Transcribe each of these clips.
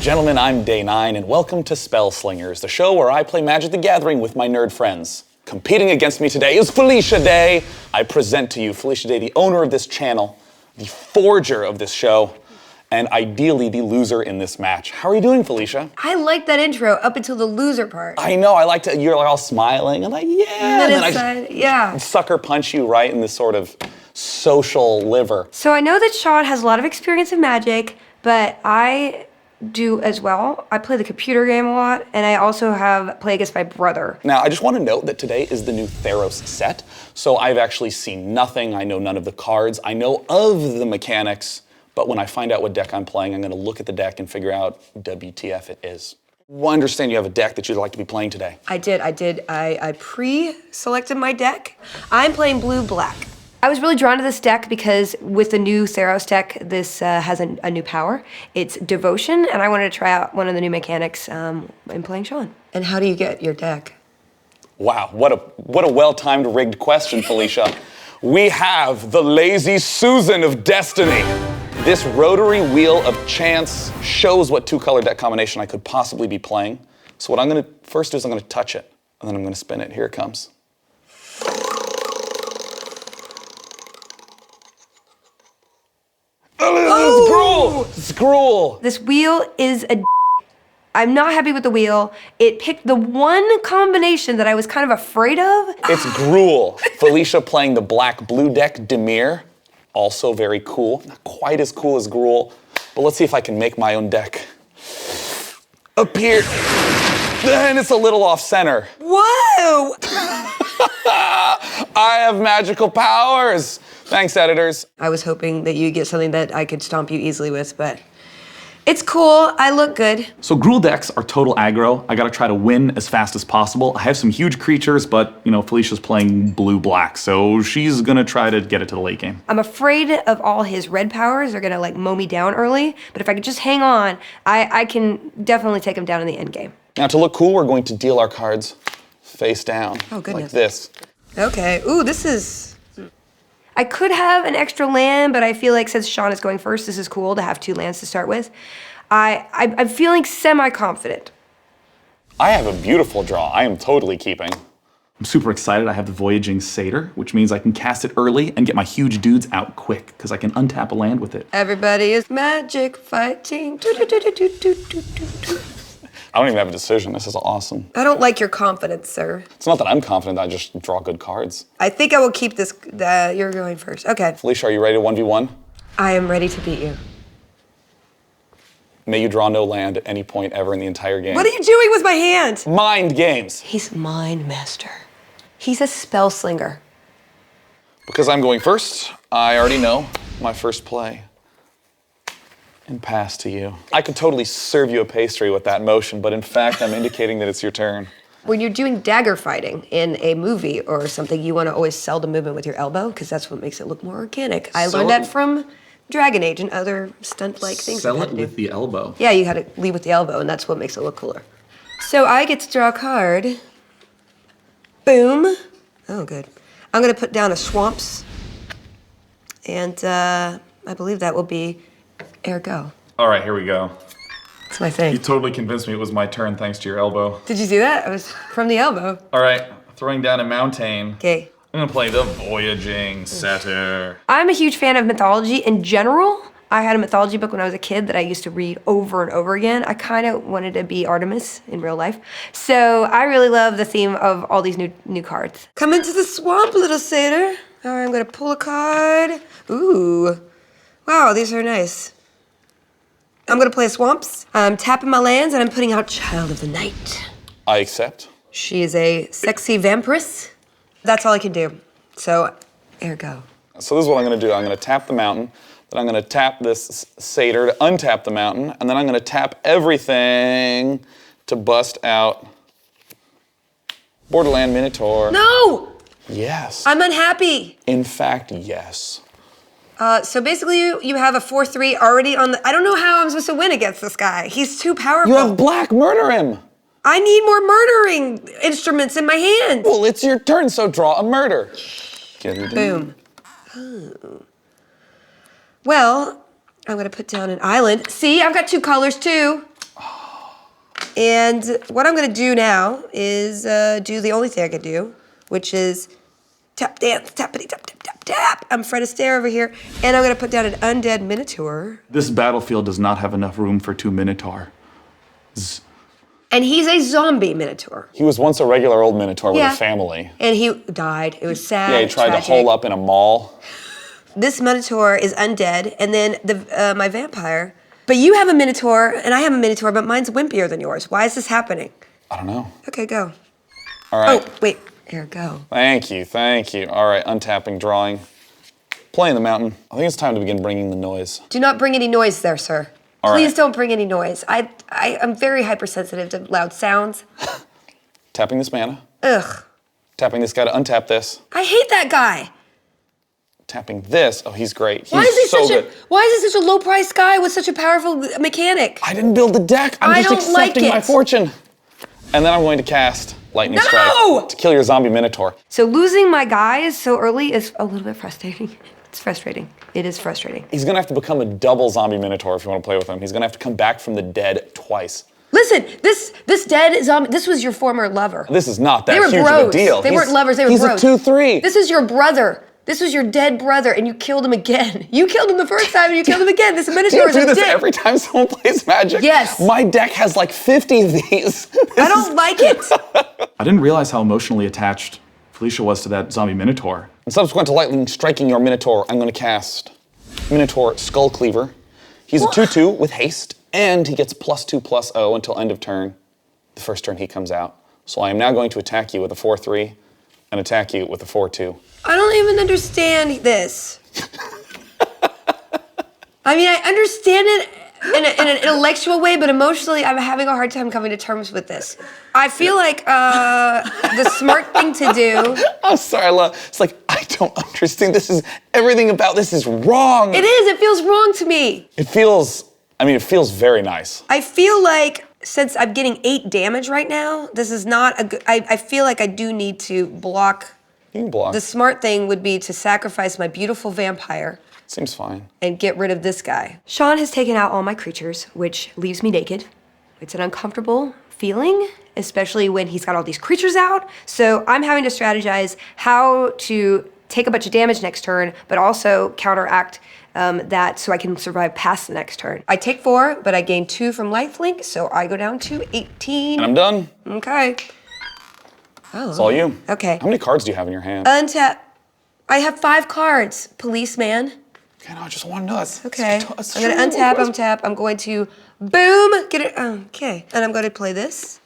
gentlemen, I'm Day9, and welcome to Spellslingers, the show where I play Magic the Gathering with my nerd friends. Competing against me today is Felicia Day. I present to you Felicia Day, the owner of this channel, the forger of this show, and ideally the loser in this match. How are you doing, Felicia? I like that intro up until the loser part. I know, I like to, you're like all smiling and like, yeah. And then inside, yeah. Sucker punch you right in this sort of social liver. So I know that Sean has a lot of experience in Magic, but I do as well. I play the computer game a lot, and I also play against my brother. Now, I just want to note that today is the new Theros set, so I've actually seen nothing. I know none of the cards. I know of the mechanics, but when I find out what deck I'm playing, I'm going to look at the deck and figure out WTF it is. Well, I understand you have a deck that you'd like to be playing today. I did. I pre-selected my deck. I'm playing blue-black. I was really drawn to this deck because with the new Theros deck, this has a new power. It's Devotion, and I wanted to try out one of the new mechanics in playing Sean. And how do you get your deck? Wow, what a well-timed rigged question, Felicia. We have the Lazy Susan of Destiny. This rotary wheel of chance shows what two-color deck combination I could possibly be playing. So what I'm gonna first do is I'm gonna touch it, and then I'm gonna spin it. Here it comes. Oh! It's gruel! This wheel is I'm not happy with the wheel. It picked the one combination that I was kind of afraid of. It's gruel. Felicia playing the black-blue deck, DIMIR. Also very cool. Not quite as cool as gruel, but let's see if I can make my own deck appear. And it's a little off-center. Whoa! I have magical powers. Thanks, editors. I was hoping that you'd get something that I could stomp you easily with, but it's cool. I look good. So gruel decks are total aggro. I gotta try to win as fast as possible. I have some huge creatures, but you know, Felicia's playing blue-black, so she's gonna try to get it to the late game. I'm afraid of all his red powers. They're gonna like mow me down early, but if I could just hang on, I can definitely take him down in the end game. Now to look cool, we're going to deal our cards face down. Oh, goodness. Like this. Okay, ooh, this is... I could have an extra land, but I feel like since Sean is going first, this is cool to have 2 lands to start with. I'm feeling semi-confident. I have a beautiful draw. I am totally keeping. I'm super excited. I have the Voyaging Satyr, which means I can cast it early and get my huge dudes out quick, because I can untap a land with it. Everybody is magic fighting. I don't even have a decision. This is awesome. I don't like your confidence, sir. It's not that I'm confident, I just draw good cards. I think I will keep this, you're going first. Okay. Felicia, are you ready to 1v1? I am ready to beat you. May you draw no land at any point ever in the entire game. What are you doing with my hand? Mind games. He's mind master. He's a spellslinger. Because I'm going first, I already know my first play. And pass to you. I could totally serve you a pastry with that motion, but in fact, I'm indicating that it's your turn. When you're doing dagger fighting in a movie or something, you want to always sell the movement with your elbow, because that's what makes it look more organic. I learned that from Dragon Age and other stunt-like things. Sell it with the elbow. Yeah, you gotta lead with the elbow, and that's what makes it look cooler. So I get to draw a card. Boom. Oh, good. I'm gonna put down a Swamps, and I believe that will be Ergo. All right, here we go. That's my thing. You totally convinced me it was my turn thanks to your elbow. Did you see that? I was from the elbow. All right, throwing down a mountain. Okay. I'm gonna play the Voyaging Satyr. I'm a huge fan of mythology in general. I had a mythology book when I was a kid that I used to read over and over again. I kind of wanted to be Artemis in real life. So I really love the theme of all these new cards. Come into the swamp, little satyr. All right, I'm gonna pull a card. Ooh. Wow, these are nice. I'm gonna play Swamps. I'm tapping my lands and I'm putting out Child of the Night. I accept. She is a sexy vampiress. That's all I can do. So, ergo. So this is what I'm gonna do. I'm gonna tap the mountain, then I'm gonna tap this satyr to untap the mountain, and then I'm gonna tap everything to bust out Borderland Minotaur. No! Yes. I'm unhappy. In fact, yes. So basically you have a 4/3 already on the, I don't know how I'm supposed to win against this guy. He's too powerful. You have black, murder him. I need more murdering instruments in my hand. Well, it's your turn, so draw a murder. Boom. Oh. Well, I'm gonna put down an island. See, I've got 2 colors too. And what I'm gonna do now is do the only thing I could do, which is tap dance, tappity tap tap tap tap. I'm Fred Astaire over here, and I'm gonna put down an undead Minotaur. This battlefield does not have enough room for 2 Minotaur. And he's a zombie Minotaur. He was once a regular old Minotaur with a family. And he died. It was sad. Yeah, he tried tragic. to hole up in a mall. This Minotaur is undead, and then my vampire. But you have a Minotaur, and I have a Minotaur, but mine's wimpier than yours. Why is this happening? I don't know. Okay, go. All right. Oh, wait. Here, go. Thank you, thank you. All right, untapping, drawing. Playing the mountain. I think it's time to begin bringing the noise. Do not bring any noise there, sir. All Please right. don't bring any noise. I'm very hypersensitive to loud sounds. Tapping this mana. Ugh. Tapping this guy to untap this. I hate that guy. Tapping this. Oh, he's great. He's Why is he so such good. Why is he such a low-priced guy with such a powerful mechanic? I didn't build the deck. I'm I just don't like accepting my it. fortune. And then I'm going to cast Lightning No! Strike to kill your zombie Minotaur. So losing my guys so early is a little bit frustrating. It's frustrating. It is frustrating. He's gonna have to become a double zombie Minotaur if you want to play with him. He's gonna have to come back from the dead twice. Listen, this dead zombie. This was your former lover. This is not that They were huge bros. of a deal. They weren't lovers. They were he's bros. He's a 2/3. This is your brother. This was your dead brother, and you killed him again. You killed him the first time, and you killed him again. This Do Minotaur you is do a this dick. every time someone plays Magic? Yes. My deck has like 50 of these. I don't like it. I didn't realize how emotionally attached Felicia was to that zombie Minotaur. And subsequent to lightning striking your Minotaur, I'm going to cast Minotaur Skull Cleaver. He's a 2/2 with haste, and he gets +2/+0 until end of turn, the first turn he comes out. So I am now going to attack you with a 4/3 and attack you with a 4/2. I don't even understand this. I mean, I understand it in an intellectual way, but emotionally, I'm having a hard time coming to terms with this. I feel like the smart thing to do. I'm sorry, love. It's like, I don't understand. Everything about this is wrong. It is. It feels wrong to me. It feels very nice. I feel like since I'm getting 8 damage right now, this is not a good. I feel like I do need to block. You can block. The smart thing would be to sacrifice my beautiful vampire Seems fine. and get rid of this guy. Sean has taken out all my creatures, which leaves me naked. It's an uncomfortable feeling, especially when he's got all these creatures out. So I'm having to strategize how to take a bunch of damage next turn, but also counteract that so I can survive past the next turn. I take 4, but I gain 2 from lifelink, so I go down to 18. And I'm done. Okay. Oh. It's all you. Okay. How many cards do you have in your hand? Untap. I have 5 cards, policeman. Okay, no, I just want to know. Okay. I'm gonna untap. I'm going to boom, get it. Okay. And I'm going to play this.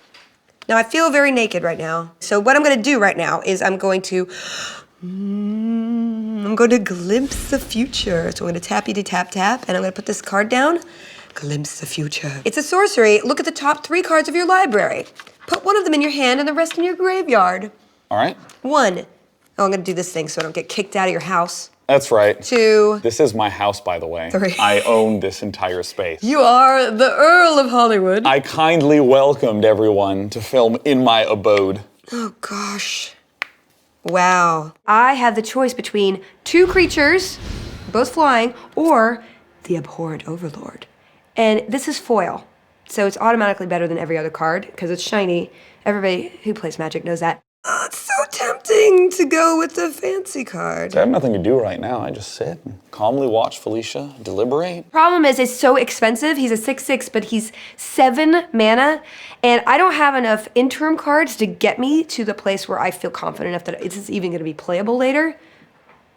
Now I feel very naked right now. So what I'm going to do right now is I'm going to glimpse the future. So I'm going to tappity tap tap, and I'm going to put this card down. Glimpse the future. It's a sorcery. Look at the top 3 cards of your library. Put one of them in your hand and the rest in your graveyard. All right. 1. Oh, I'm going to do this thing so I don't get kicked out of your house. That's right. 2. This is my house, by the way. 3. I own this entire space. You are the Earl of Hollywood. I kindly welcomed everyone to film in my abode. Oh, gosh. Wow. I have the choice between 2 creatures, both flying, or the Abhorrent Overlord. And this is foil, so it's automatically better than every other card because it's shiny. Everybody who plays Magic knows that. Oh, it's so tempting to go with the fancy card. I have nothing to do right now. I just sit and calmly watch Felicia deliberate. Problem is, it's so expensive. He's a 6/6, but he's 7 mana, and I don't have enough interim cards to get me to the place where I feel confident enough that it's even going to be playable later.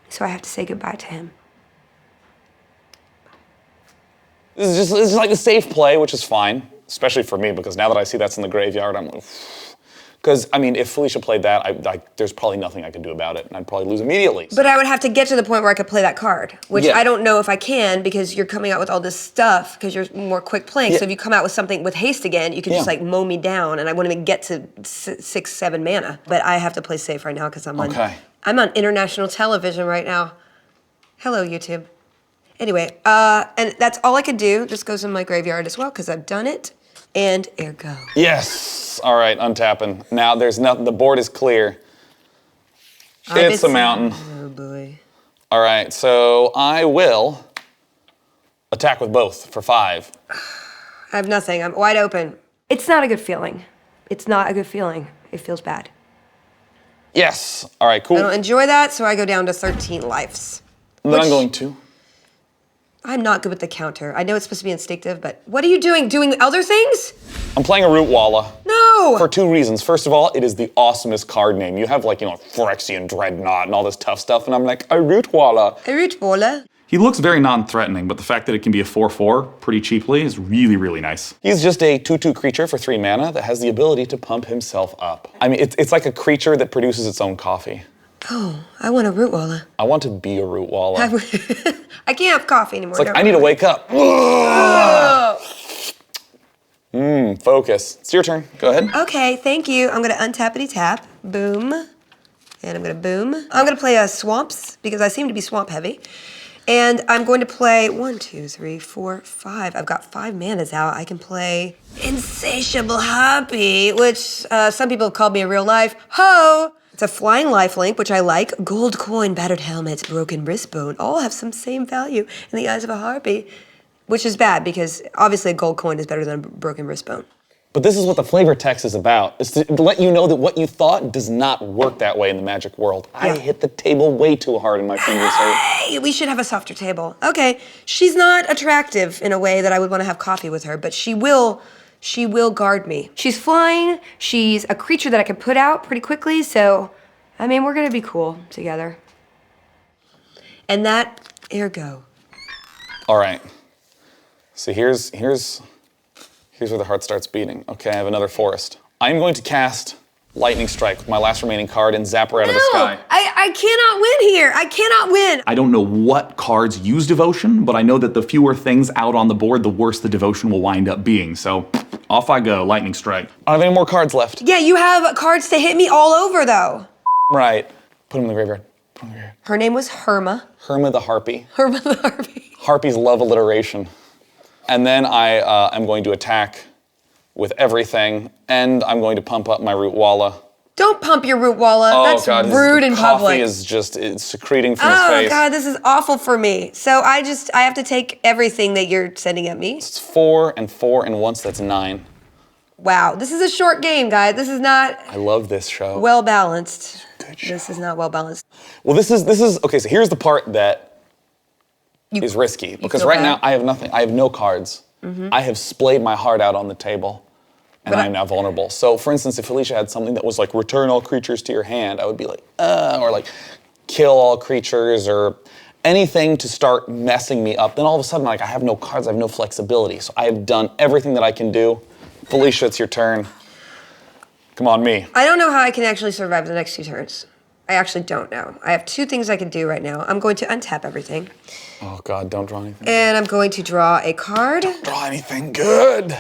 So I have to say goodbye to him. This is like a safe play, which is fine, especially for me, because now that I see that's in the graveyard, I'm like, because, I mean, if Felicia played that, there's probably nothing I could do about it, and I'd probably lose immediately. But I would have to get to the point where I could play that card, which Yeah. I don't know if I can because you're coming out with all this stuff because you're more quick playing. Yeah. So if you come out with something with haste again, you can just Yeah. like mow me down, and I wouldn't even get to 6, 7 mana. But I have to play safe right now because I'm on international television right now. Hello, YouTube. Anyway, and that's all I could do. This goes in my graveyard as well because I've done it, and ergo. Yes. All right, untapping. Now there's nothing. The board is clear. It's a mountain. Oh boy. All right, so I will attack with both for 5. I have nothing. I'm wide open. It's not a good feeling. It's not a good feeling. It feels bad. Yes. All right, cool. I don't enjoy that, so I go down to 13 lives. Then I'm going to. I'm not good with the counter. I know it's supposed to be instinctive, but what are you doing? Doing other things? I'm playing a ROOTWALLA. No! For 2 reasons. First of all, it is the awesomest card name. You have like, Phyrexian Dreadnought and all this tough stuff, and I'm like, a ROOTWALLA. A ROOTWALLA. He looks very non-threatening, but the fact that it can be a 4/4 pretty cheaply is really, really nice. He's just a 2/2 creature for 3 mana that has the ability to pump himself up. I mean, it's like a creature that produces its own coffee. Oh, I want a ROOTWALLA. I want to be a ROOTWALA. I can't have coffee anymore. It's like, I need to wake up. Focus. It's your turn. Go ahead. Okay, thank you. I'm gonna untappity tap. Boom. And I'm gonna boom. I'm gonna play swamps because I seem to be swamp heavy. And I'm going to play 1, 2, 3, 4, 5. I've got 5 manas out. I can play Insatiable Harpy, which some people have called me in real life. Ho! It's a flying lifelink, which I like. Gold coin, battered helmet, broken wristbone, all have some same value in the eyes of a harpy, which is bad because obviously a gold coin is better than a broken wristbone. But this is what the flavor text is about. It's to let you know that what you thought does not work that way in the magic world. Yeah. I hit the table way too hard and my fingers hurt. Hey, we should have a softer table. Okay, she's not attractive in a way that I would want to have coffee with her, but she will guard me. She's flying, she's a creature that I can put out pretty quickly, so, I mean, we're gonna be cool together. And that, ergo. All right. So here's where the heart starts beating. Okay, I have another forest. I'm going to cast Lightning Strike with my last remaining card and zap her out of the sky. I cannot win here. I cannot win. I don't know what cards use devotion, but I know that the fewer things out on the board, the worse the devotion will wind up being. So off I go, Lightning Strike. I don't have any more cards left. Yeah, you have cards to hit me all over, though. Right. Put them in the graveyard. Put them in the graveyard. Her name was Herma. Herma the Harpy. Herma the Harpy. Harpies love alliteration. And then I am going to attack with everything, and I'm going to pump up my ROOTWALA. Don't pump your ROOTWALA. Oh, That's God, rude in public. Coffee is just it's secreting from his Oh face. God, this is awful for me. So I have to take everything that you're sending at me. It's 4 and 4 and once, that's 9. Wow, this is a short game, guys. This is not I love this show. well balanced. Good show. This is not well balanced. Well, this is okay. So here's the part that is risky because feel right bad? now I have nothing. I have no cards. I have splayed my heart out on the table, and I'm now vulnerable. So, for instance, if Felicia had something that was like return all creatures to your hand, I would be like, or like kill all creatures or anything to start messing me up. Then all of a sudden, like I have no cards, I have no flexibility. So I have done everything that I can do. Felicia, it's your turn. Come on, me. I don't know how I can actually survive the next 2 turns. I actually don't know. I have 2 things I can do right now. I'm going to untap everything. Oh God, don't draw anything. And I'm going to draw a card. Draw anything good.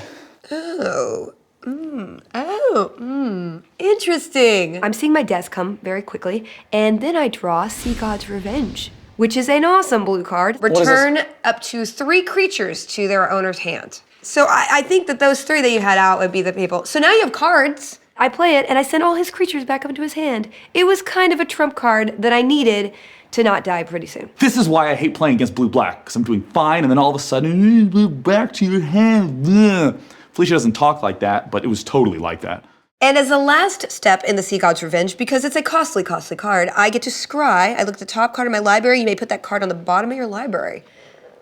Interesting. I'm seeing my death come very quickly, and then I draw Sea God's Revenge, which is an awesome blue card. Return up to 3 creatures to their owner's hand. So I think that those 3 that you had out would be the people. So now you have cards. I play it, and I send all his creatures back up into his hand. It was kind of a trump card that I needed to not die pretty soon. This is why I hate playing against blue-black, because I'm doing fine, and then all of a sudden, back to your hand. Ugh. Felicia doesn't talk like that, but it was totally like that. And as the last step in the Sea God's Revenge, because it's a costly, costly card, I get to scry. I look at the top card of my library. You may put that card on the bottom of your library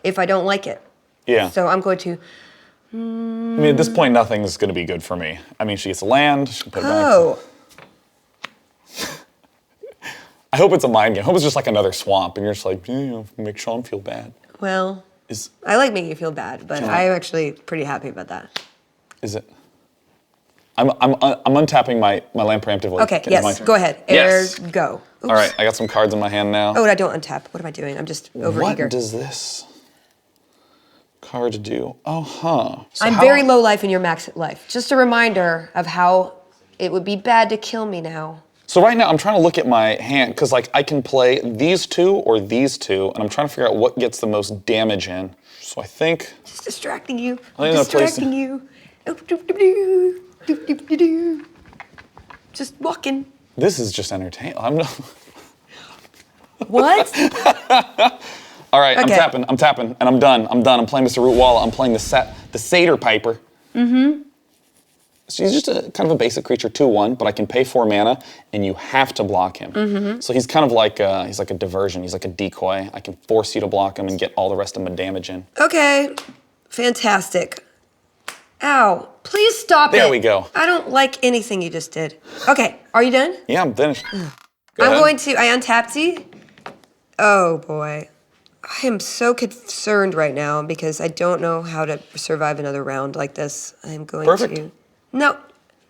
if I don't like it. Yeah. So I'm going to... I mean, at this point, nothing's going to be good for me. I mean, she gets land, she can put it back. Oh. I hope it's a mind game. I hope it's just like another swamp, and you're just like, make Sean feel bad. Well, I like making you feel bad, but I'm actually pretty happy about that. Is it? I'm untapping my land preemptively. Okay, It's my yes, turn. go ahead. Yes. Go. Oops. All right, I got some cards in my hand now. Oh, and I don't untap. What am I doing? I'm just overeager. What does this card do? So I'm very low life and you're max life. Just a reminder of how it would be bad to kill me now. So right now, I'm trying to look at my hand, because like I can play these 2 or these 2, and I'm trying to figure out what gets the most damage in. So I think... Just distracting you. I think that plays- Distracting you. Just walking. This is just entertaining. I'm not... What? All right, Okay. I'm tapping, and I'm done. I'm playing Mr. ROOTWALA. I'm playing the Satyr Piper. So he's just a kind of a basic creature, 2/1, but I can pay 4 mana, and you have to block him. So he's kind of like he's like a diversion. He's like a decoy. I can force you to block him and get all the rest of my damage in. Okay, fantastic. Ow, please stop it. There we go. I don't like anything you just did. Okay, are you done? Yeah, I'm finished. I untapped you. Oh boy. I am so concerned right now because I don't know how to survive another round like this. I'm going to... No,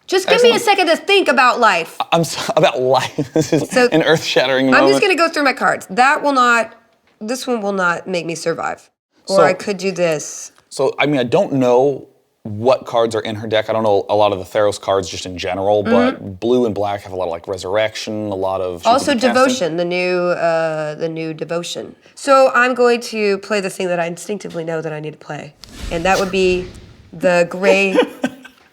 just give me a second to think about life. I'm about life. This is an earth-shattering moment. I'm just gonna go through my cards. This one will not make me survive. Or I could do this. So, I mean, I don't know what cards are in her deck. I don't know a lot of the Theros cards just in general, but blue and black have a lot of like resurrection, a lot of... Also devotion, the new devotion. So I'm going to play the thing that I instinctively know that I need to play. And that would be the gray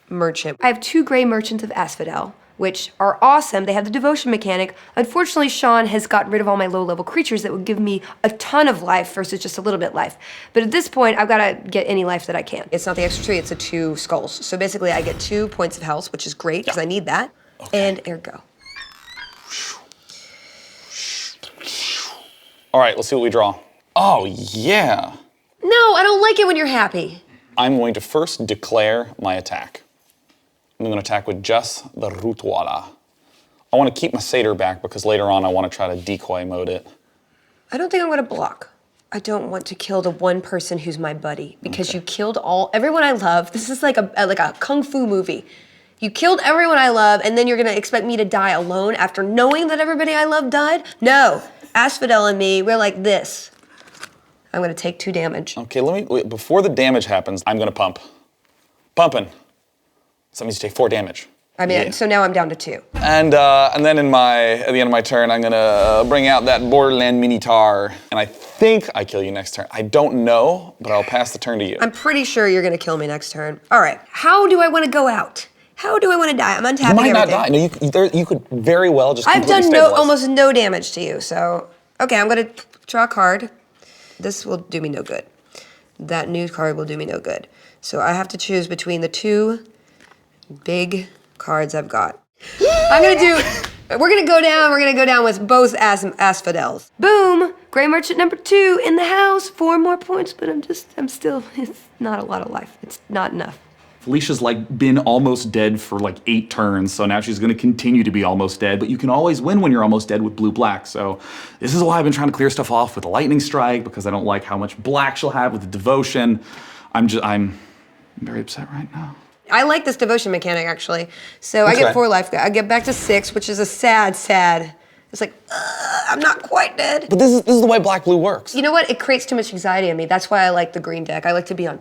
merchant. I have 2 gray merchants of Asphodel, which are awesome. They have the devotion mechanic. Unfortunately, Sean has gotten rid of all my low-level creatures that would give me a ton of life versus just a little bit life. But at this point, I've got to get any life that I can. It's not the extra tree, it's the 2 skulls. So basically, I get 2 points of health, which is great, because I need that. Okay. And ergo. All right, let's see what we draw. Oh, yeah. No, I don't like it when you're happy. I'm going to first declare my attack. I'm going to attack with just the ROOTWALLA. I want to keep my satyr back because later on I want to try to decoy mode it. I don't think I'm going to block. I don't want to kill the one person who's my buddy because you killed everyone I love. This is like a kung fu movie. You killed everyone I love and then you're going to expect me to die alone after knowing that everybody I love died? No. Asphodel and me, we're like this. I'm going to take 2 damage. Okay, before the damage happens, I'm going to pump. Pumping. So that means you take 4 damage. I mean, so now I'm down to 2. And then at the end of my turn, I'm gonna bring out that Borderland MINOTAUR, and I think I kill you next turn. I don't know, but I'll pass the turn to you. I'm pretty sure you're gonna kill me next turn. All right, how do I want to go out? How do I want to die? I'm untapping everything. You might not die. No, you could very well just I've completely done stabilize. almost no damage to you, so okay. I'm gonna draw a card. This will do me no good. That new card will do me no good. So I have to choose between the 2 big cards I've got. We're gonna go down with both Asphodels. Boom! Gray Merchant number 2 in the house. 4 more points, but I'm still, it's not a lot of life. It's not enough. Felicia's like been almost dead for like 8 turns, so now she's gonna continue to be almost dead, but you can always win when you're almost dead with blue-black, so this is why I've been trying to clear stuff off with a lightning strike, because I don't like how much black she'll have with the devotion. I'm very upset right now. I like this devotion mechanic, actually. So I get 4 life. I get back to 6, which is a sad. It's like, I'm not quite dead. But this is the way black-blue works. You know what? It creates too much anxiety in me. That's why I like the green deck. I like to be on,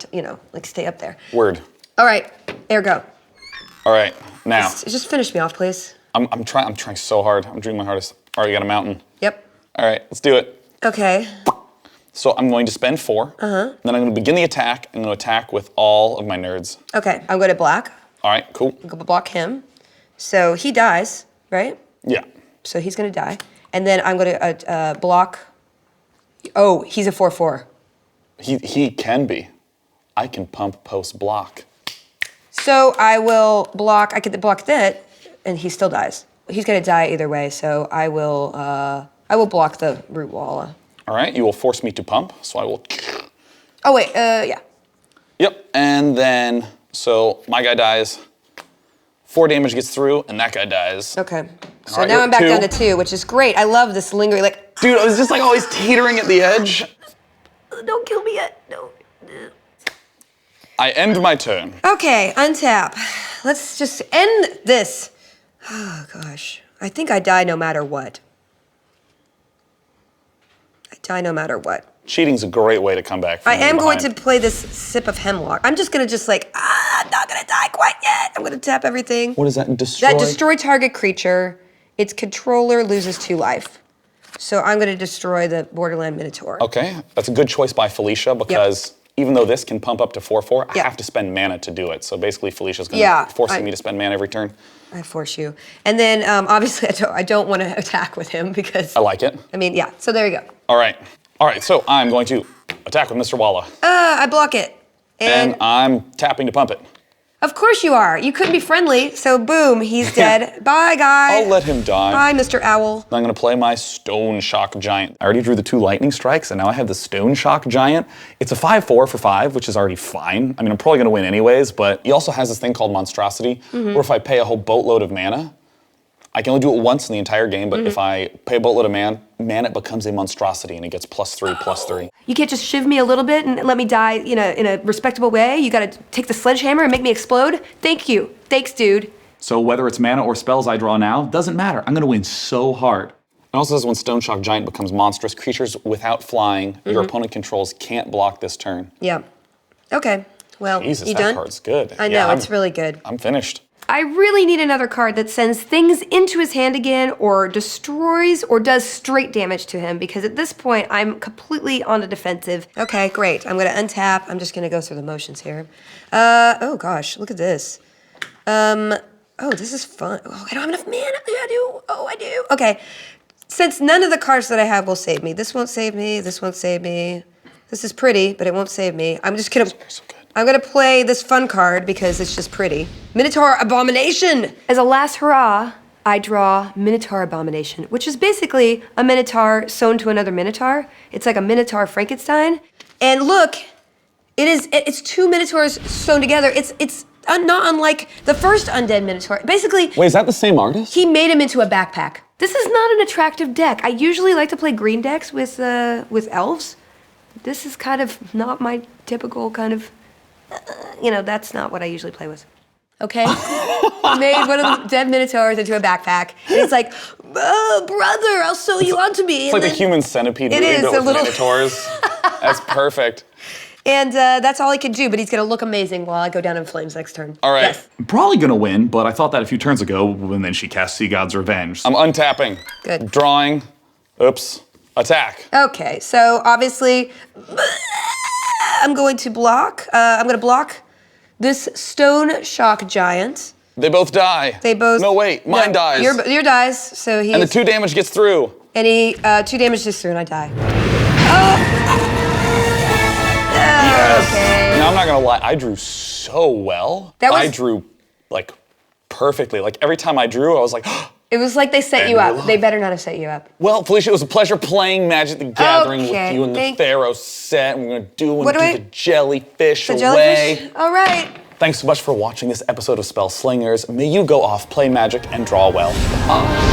like stay up there. Word. All right, ergo. All right, now. Just finish me off, please. I'm trying so hard. I'm doing my hardest. All right, you got a mountain. Yep. All right, let's do it. Okay. So I'm going to spend 4. Then I'm going to begin the attack. I'm going to attack with all of my nerds. Okay, I'm going to block. All right, cool. I'm going to block him. So he dies, right? Yeah. So he's going to die. And then I'm going to block. Oh, he's a 4/4. He can be. I can pump post block. So I will block. I could block that, and he still dies. He's going to die either way. So I will block the ROOTWALLA. All right, you will force me to pump, so I will... Oh, wait, yeah. Yep, and then, so my guy dies, 4 damage gets through, and that guy dies. Okay, so right, now I'm back 2. down to 2, which is great. I love this lingering, like... Dude, I was just like always teetering at the edge. Don't kill me yet, no. I end my turn. Okay, untap. Let's just end this. Oh, gosh. I think I die no matter what. Die no matter what. Cheating's a great way to come back from I am going to play this Sip of Hemlock. I'm just going to just like, I'm not going to die quite yet. I'm going to tap everything. What is that? Destroy? That destroy target creature. Its controller loses 2 life. So I'm going to destroy the Borderland Minotaur. Okay, that's a good choice by Felicia because even though this can pump up to 4/4, I have to spend mana to do it. So basically Felicia's going to force me to spend mana every turn. I force you. And then obviously I don't want to attack with him because... I like it. I mean, yeah, so there you go. All right, so I'm going to attack with Mr. Walla. I block it. And I'm tapping to pump it. Of course you are. You couldn't be friendly, so boom, he's dead. Bye, guy. I'll let him die. Bye, Mr. Owl. I'm gonna play my Stone Shock Giant. I already drew the 2 lightning strikes, and now I have the Stone Shock Giant. It's a 5/4 for 5, which is already fine. I mean, I'm probably gonna win anyways, but he also has this thing called Monstrosity, where if I pay a whole boatload of mana, I can only do it once in the entire game, but if I pay a boatload of mana, it becomes a monstrosity and it gets +3/+3. You can't just shiv me a little bit and let me die in a respectable way. You gotta take the sledgehammer and make me explode. Thank you. Thanks, dude. So whether it's mana or spells I draw now, doesn't matter. I'm gonna win so hard. It also says when Stone Shock Giant becomes monstrous, creatures without flying your opponent controls can't block this turn. Yeah. Okay. Well, Jesus, you that done? card's good. I know, Yeah, it's really good. I'm finished. I really need another card that sends things into his hand again or destroys or does straight damage to him because at this point I'm completely on the defensive. Okay, great. I'm gonna untap. I'm just gonna go through the motions here. Oh gosh, look at this. Oh, this is fun. Oh, I don't have enough mana. I do. Oh, I do. Okay, since none of the cards that I have will save me. This won't save me. This won't save me. This is pretty, but it won't save me. I'm just gonna... So good. I'm gonna play this fun card because it's just pretty. Minotaur Abomination! As a last hurrah, I draw Minotaur Abomination, which is basically a Minotaur sewn to another Minotaur. It's like a Minotaur Frankenstein. And look, it's 2 Minotaurs sewn together. It's not unlike the first Undead Minotaur. Basically, Wait, is that the same artist? he made him into a backpack. This is not an attractive deck. I usually like to play green decks with elves. This is kind of not my typical kind of... that's not what I usually play with. Okay? I made one of the dead Minotaurs into a backpack. And it's like, oh, brother, I'll sew you onto me. It's like the Human Centipede It movie, is, but a with little- Minotaurs. That's perfect. And that's all he can do, but he's gonna look amazing while I go down in flames next turn. All right. Yes. I'm probably gonna win, but I thought that a few turns ago, and then she cast Sea God's Revenge. I'm untapping. Good. Drawing. Oops. Attack. Okay, so obviously, I'm going to block. I'm gonna block this Stone Shock Giant. They both die. They both... No, wait. Mine No, dies. Your dies, so he's... And the 2 damage gets through. And he, 2 damage just through and I die. Oh! Okay. Now, I'm not gonna lie. I drew so well. That was- I drew, like, perfectly. Like, every time I drew, I was like... It was like they set And you we're up. live. They better not have set you up. Well, Felicia, it was a pleasure playing Magic the Gathering Okay, with you and the thank- Pharaoh set. And we're gonna do What do I- the jellyfish The away. jellyfish? All right. Thanks so much for watching this episode of Spellslingers. May you go off, play magic, and draw well. Bye.